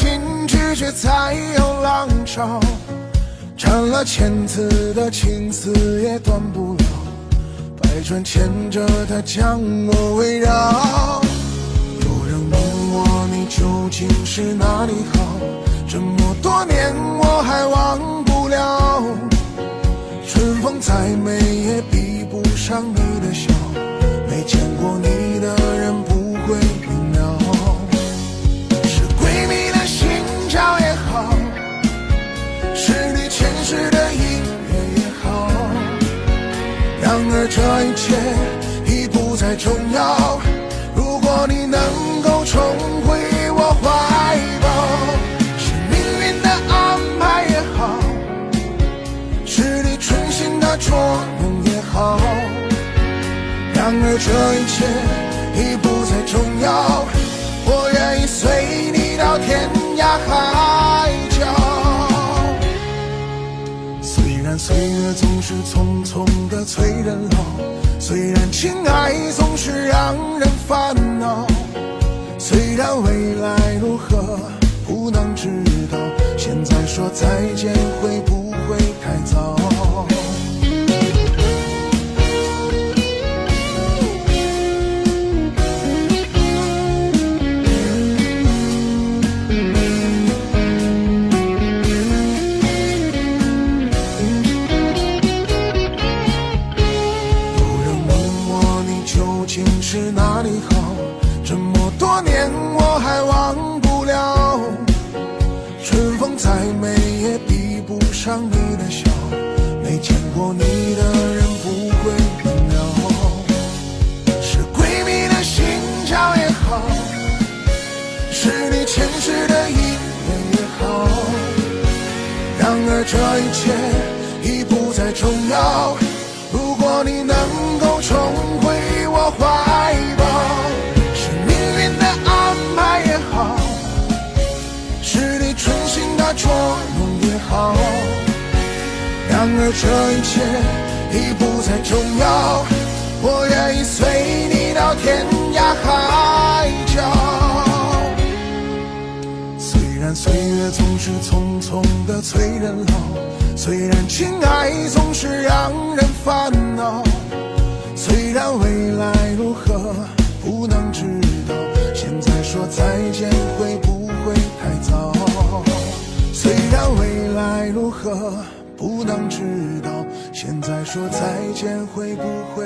禁止却才有浪潮，斩了千次的情丝也断不了，百转牵着它将我围绕。有人问我你究竟是哪里好，这么多年我还忘不了。春风再美也比不上你的笑，没见过你的人不会明了。是闺蜜的心照也好，是你前世的音乐也好，然而这一切已不再重要。如果你能够重回我怀抱，是命运的安排也好，是你存心的捉弄也好，然而这一切已不再重要。我愿意随你到天涯海角。虽然岁月总是匆匆的催人老，虽然情爱总是让人烦恼，虽然未来如何不能知道，现在说再见会不会太早？是哪里好，这么多年我还忘不了。春风再美也比不上你的笑，没见过你的人不会明了。是闺蜜的心照也好，是你前世的音乐也好，然而这一切已不再重要。如果你能够重回我怀抱，是命运的安排也好，是你存心的捉弄也好，然而这一切已不再重要。我愿意随你到天涯海角。虽然岁月总是匆匆的催人老，虽然情爱总是让人烦恼，虽然未来如何不能知道，现在说再见会不会太早？虽然未来如何不能知道，现在说再见会不会